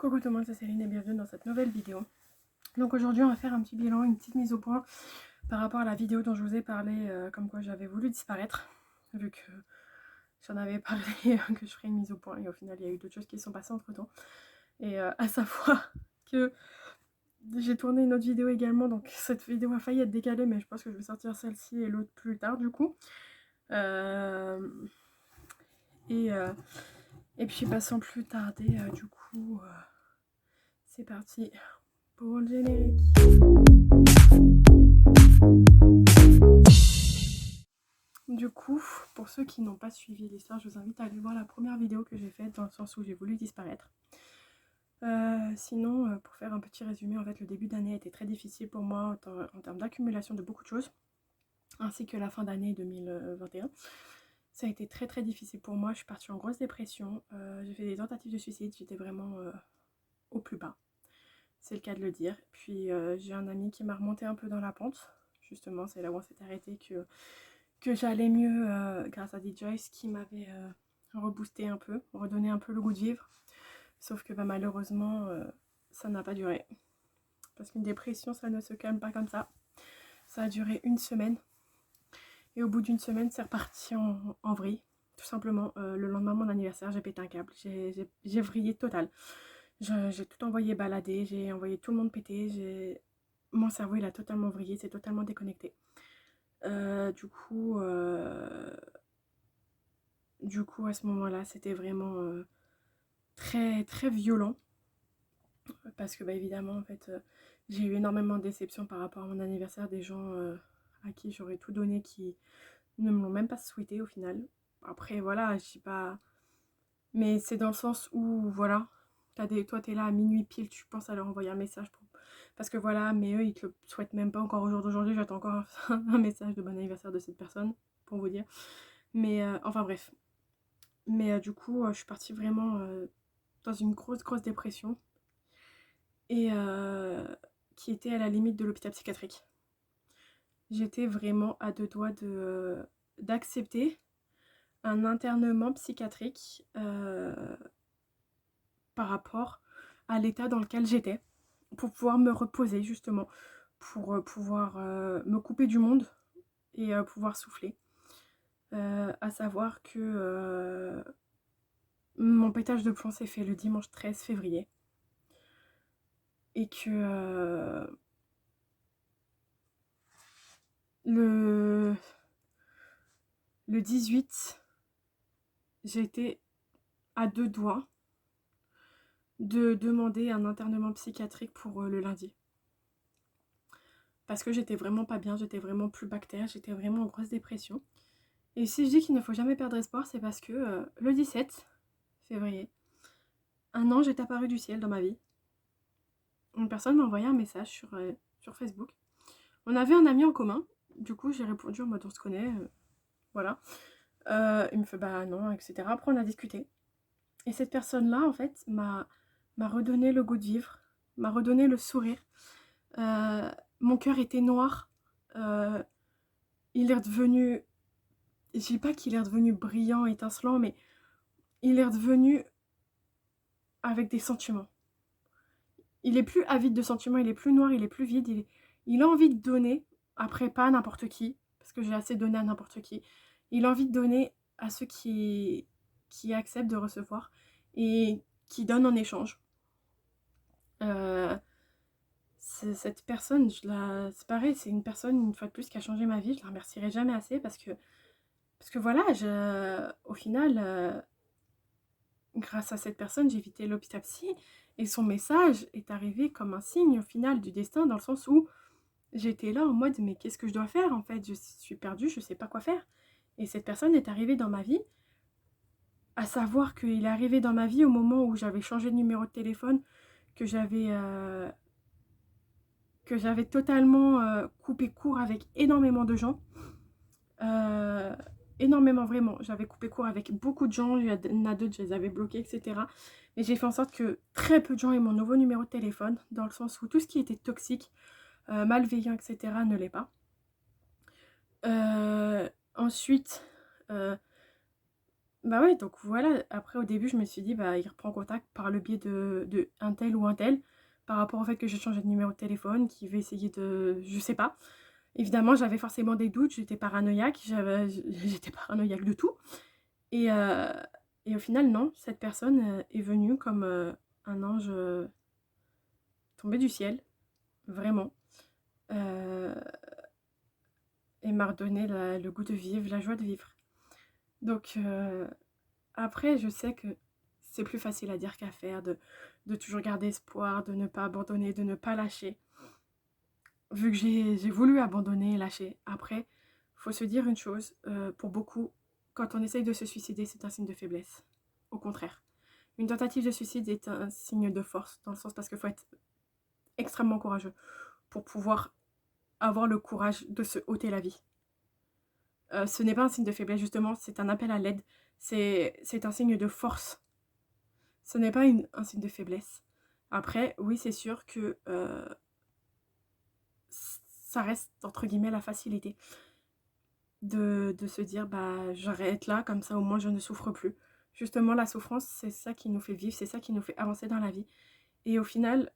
Coucou tout le monde, c'est Céline et bienvenue dans cette nouvelle vidéo. Donc aujourd'hui on va faire un petit bilan, une petite mise au point par rapport à la vidéo dont je vous ai parlé, comme quoi j'avais voulu disparaître, vu que j'en avais parlé, que je ferais une mise au point et au final il y a eu d'autres choses qui se sont passées entre temps. Et à savoir que j'ai tourné une autre vidéo également, donc cette vidéo a failli être décalée mais je pense que je vais sortir celle-ci et l'autre plus tard du coup. Et puis sans plus tarder, du coup, c'est parti pour le générique. Du coup, pour ceux qui n'ont pas suivi l'histoire, je vous invite à aller voir la première vidéo que j'ai faite, dans le sens où j'ai voulu disparaître. Sinon, pour faire un petit résumé, en fait, le début d'année a été très difficile pour moi en termes d'accumulation de beaucoup de choses, ainsi que la fin d'année 2021. Ça a été très très difficile pour moi, je suis partie en grosse dépression, j'ai fait des tentatives de suicide, j'étais vraiment au plus bas, c'est le cas de le dire. Puis j'ai un ami qui m'a remonté un peu dans la pente, justement, c'est là où on s'est arrêté que j'allais mieux grâce à D-Joyce qui m'avait reboosté un peu, redonné un peu le goût de vivre. Sauf que malheureusement, ça n'a pas duré. Parce qu'une dépression, ça ne se calme pas comme ça. Ça a duré une semaine. Et au bout d'une semaine, c'est reparti en vrille. Tout simplement, le lendemain de mon anniversaire, j'ai pété un câble. J'ai vrillé total. J'ai tout envoyé balader, j'ai envoyé tout le monde péter. Mon cerveau, il a totalement vrillé, c'est totalement déconnecté. Du coup, à ce moment-là, c'était vraiment très très violent. Parce que évidemment, en fait, j'ai eu énormément de déceptions par rapport à mon anniversaire, des gens à qui j'aurais tout donné qui ne me l'ont même pas souhaité au final. Après, voilà, je sais pas. Mais c'est dans le sens où, voilà, toi, t'es là à minuit pile, tu penses à leur envoyer un message parce que voilà, mais eux, ils te le souhaitent même pas encore au jour d'aujourd'hui. J'attends encore un message de bon anniversaire de cette personne, pour vous dire. Mais, enfin bref. Mais du coup, je suis partie vraiment dans une grosse dépression. Et qui était à la limite de l'hôpital psychiatrique. J'étais vraiment à deux doigts d'accepter un internement psychiatrique par rapport à l'état dans lequel j'étais, pour pouvoir me reposer justement, pour pouvoir me couper du monde et pouvoir souffler. À savoir que mon pétage de plomb s'est fait le dimanche 13 février et que le 18, j'étais à deux doigts de demander un internement psychiatrique pour le lundi. Parce que j'étais vraiment pas bien, j'étais vraiment plus bactère, j'étais vraiment en grosse dépression. Et si je dis qu'il ne faut jamais perdre espoir, c'est parce que le 17 février, un ange est apparu du ciel dans ma vie. Une personne m'a envoyé un message sur Facebook. On avait un ami en commun, du coup j'ai répondu en mode on se connaît, voilà. Il me fait bah non, etc. Après on a discuté. Et cette personne-là, en fait, m'a redonné le goût de vivre, m'a redonné le sourire. Mon cœur était noir. Il est redevenu... Je dis pas qu'il est redevenu brillant, étincelant, mais il est redevenu avec des sentiments. Il est plus avide de sentiments, il est plus noir, il est plus vide. Il a envie de donner, après pas à n'importe qui, parce que j'ai assez donné à n'importe qui. Il a envie de donner à ceux qui acceptent de recevoir et qui donnent en échange. Cette personne, c'est pareil, c'est une personne, une fois de plus, qui a changé ma vie. Je la remercierai jamais assez parce que voilà, au final, grâce à cette personne, j'ai évité l'hôpital psy et son message est arrivé comme un signe au final du destin, dans le sens où j'étais là en mode mais qu'est-ce que je dois faire en fait, je suis perdue, je sais pas quoi faire. Et cette personne est arrivée dans ma vie, à savoir qu'il est arrivé dans ma vie au moment où j'avais changé de numéro de téléphone, que j'avais totalement coupé court avec énormément de gens. Énormément, vraiment. J'avais coupé court avec beaucoup de gens. Il y en a d'autres, je les avais bloqués, etc. Mais j'ai fait en sorte que très peu de gens aient mon nouveau numéro de téléphone, dans le sens où tout ce qui était toxique, malveillant, etc. ne l'est pas. Ensuite, Bah ouais, donc voilà, après au début je me suis dit, bah il reprend contact par le biais de un tel ou un tel, par rapport au fait que j'ai changé de numéro de téléphone, qui veut essayer de... Je sais pas. Évidemment, j'avais forcément des doutes, j'étais paranoïaque, j'étais paranoïaque de tout. Et, euh, et au final, non, cette personne est venue comme un ange tombé du ciel, vraiment. Euh, et m'a redonné le goût de vivre, la joie de vivre. Donc après, je sais que c'est plus facile à dire qu'à faire, de toujours garder espoir, de ne pas abandonner, de ne pas lâcher. Vu que j'ai voulu abandonner et lâcher, après, faut se dire une chose, pour beaucoup, quand on essaye de se suicider, c'est un signe de faiblesse. Au contraire. Une tentative de suicide est un signe de force, dans le sens parce qu'il faut être extrêmement courageux pour pouvoir avoir le courage de se ôter la vie. Ce n'est pas un signe de faiblesse, justement, c'est un appel à l'aide, c'est un signe de force. Ce n'est pas un signe de faiblesse. Après, oui, c'est sûr que ça reste, entre guillemets, la facilité de se dire, bah, j'arrête là, comme ça au moins je ne souffre plus. Justement, la souffrance, c'est ça qui nous fait vivre, c'est ça qui nous fait avancer dans la vie. Et au final,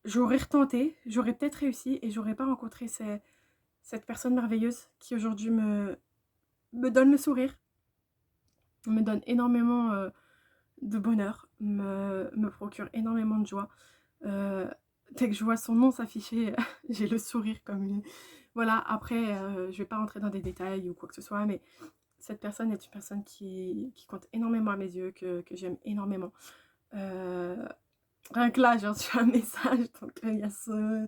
j'aurais retenté, j'aurais peut-être réussi et j'aurais pas rencontré cette personne merveilleuse qui aujourd'hui me donne le sourire, me donne énormément de bonheur, me procure énormément de joie. Dès que je vois son nom s'afficher, j'ai le sourire comme une... Voilà, après, je vais pas rentrer dans des détails ou quoi que ce soit, mais cette personne est une personne qui compte énormément à mes yeux, que j'aime énormément. Rien que là, j'ai reçu un message, donc il y a son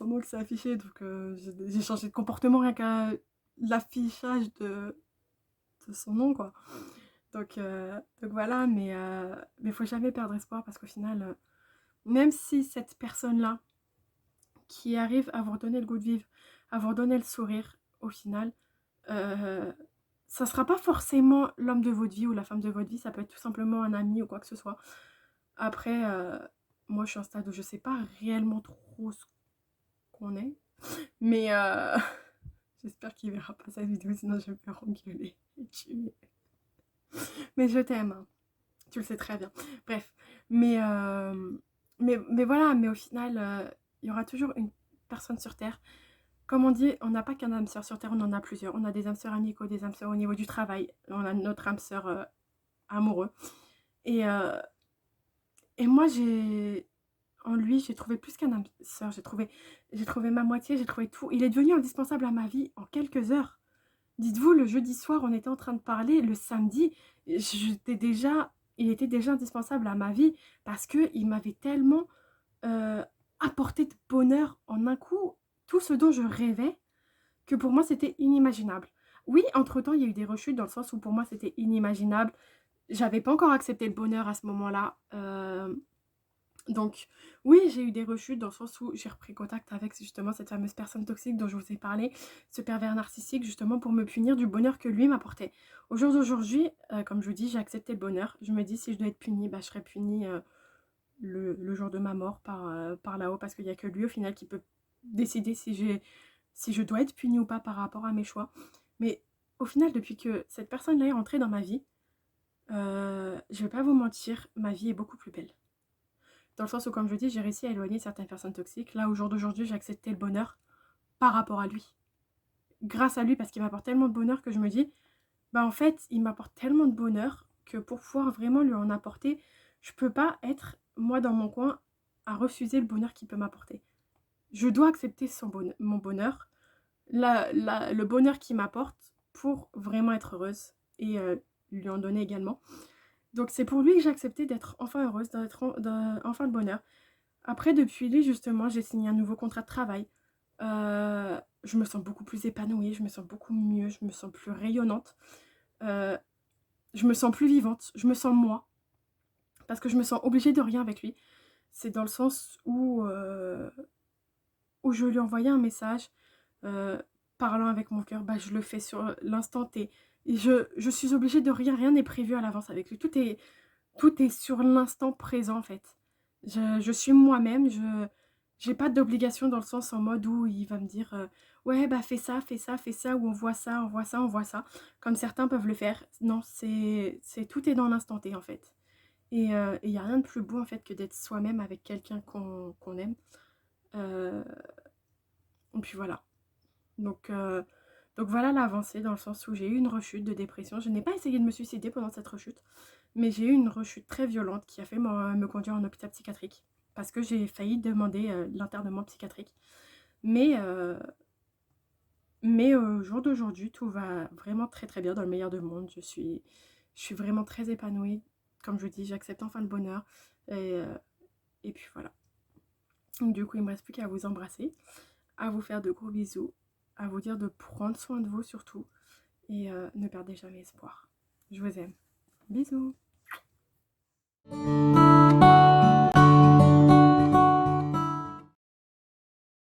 nom qui s'est affiché, donc j'ai changé de comportement rien qu'à l'affichage de son nom, quoi. Donc voilà, mais faut jamais perdre espoir parce qu'au final, même si cette personne-là qui arrive à vous donner le goût de vivre, à vous donner le sourire, au final, euh, ça sera pas forcément l'homme de votre vie ou la femme de votre vie, ça peut être tout simplement un ami ou quoi que ce soit. Après, moi je suis à un stade où je sais pas réellement trop ce qu'on est, mais j'espère qu'il verra pas cette vidéo, sinon je vais me faire engueuler et tuer. Mais je t'aime, hein. Tu le sais très bien. Bref, mais, mais voilà, mais au final, il y aura toujours une personne sur Terre. Comme on dit, on n'a pas qu'un âme sœur sur Terre, on en a plusieurs. On a des âmes sœurs amicaux, des âmes sœurs au niveau du travail. On a notre âme sœur amoureux. Et, euh, et moi, en lui, j'ai trouvé plus qu'un âme sœur. J'ai trouvé ma moitié, j'ai trouvé tout. Il est devenu indispensable à ma vie en quelques heures. Dites-vous, le jeudi soir, on était en train de parler. Le samedi, il était déjà indispensable à ma vie parce qu'il m'avait tellement euh, apporté de bonheur en un coup, tout ce dont je rêvais, que pour moi, c'était inimaginable. Oui, entre-temps, il y a eu des rechutes dans le sens où pour moi, c'était inimaginable. J'avais pas encore accepté le bonheur à ce moment-là. Donc, oui, j'ai eu des rechutes dans le sens où j'ai repris contact avec justement cette fameuse personne toxique dont je vous ai parlé, ce pervers narcissique, justement pour me punir du bonheur que lui m'apportait. Au jour d'aujourd'hui, comme je vous dis, j'ai accepté le bonheur. Je me dis, si je dois être punie, bah, je serai punie le jour de ma mort par là-haut, parce qu'il n'y a que lui au final qui peut décider si je dois être punie ou pas par rapport à mes choix. Mais au final, depuis que cette personne-là est rentrée dans ma vie, je vais pas vous mentir, ma vie est beaucoup plus belle. Dans le sens où, comme je dis, j'ai réussi à éloigner certaines personnes toxiques. Là, au jour d'aujourd'hui, j'ai accepté le bonheur par rapport à lui. Grâce à lui, parce qu'il m'apporte tellement de bonheur que je me dis, bah en fait, il m'apporte tellement de bonheur que pour pouvoir vraiment lui en apporter, je peux pas être, moi, dans mon coin, à refuser le bonheur qu'il peut m'apporter. Je dois accepter mon bonheur, le bonheur qu'il m'apporte pour vraiment être heureuse et lui en donner également. Donc c'est pour lui que j'ai accepté d'être enfin heureuse, enfin le bonheur. Après, depuis lui, justement, j'ai signé un nouveau contrat de travail. Je me sens beaucoup plus épanouie, je me sens beaucoup mieux, je me sens plus rayonnante. Euh, je me sens plus vivante, je me sens moi. Parce que je me sens obligée de rien avec lui. C'est dans le sens où je lui envoyais un message, euh, parlant avec mon cœur, bah, je le fais sur l'instant T. Et je suis obligée de rien n'est prévu à l'avance avec lui. Tout est sur l'instant présent en fait. Je suis moi-même, J'ai pas d'obligation dans le sens en mode où il va me dire ouais bah fais ça, fais ça, fais ça, ou on voit ça, on voit ça, on voit ça, comme certains peuvent le faire. Non, tout est dans l'instant T en fait. Et il n'y a rien de plus beau en fait que d'être soi-même avec quelqu'un qu'on aime. Euh, et puis voilà. Donc, euh, donc voilà l'avancée dans le sens où j'ai eu une rechute de dépression. Je n'ai pas essayé de me suicider pendant cette rechute, mais j'ai eu une rechute très violente qui a fait me conduire en hôpital psychiatrique parce que j'ai failli demander l'internement psychiatrique. Mais, euh, mais au jour d'aujourd'hui, tout va vraiment très très bien dans le meilleur des mondes. Je suis vraiment très épanouie. Comme je vous dis, j'accepte enfin le bonheur. Et, euh, et puis voilà. Donc, du coup, il ne me reste plus qu'à vous embrasser, à vous faire de gros bisous, à vous dire de prendre soin de vous surtout. Et ne perdez jamais espoir. Je vous aime. Bisous.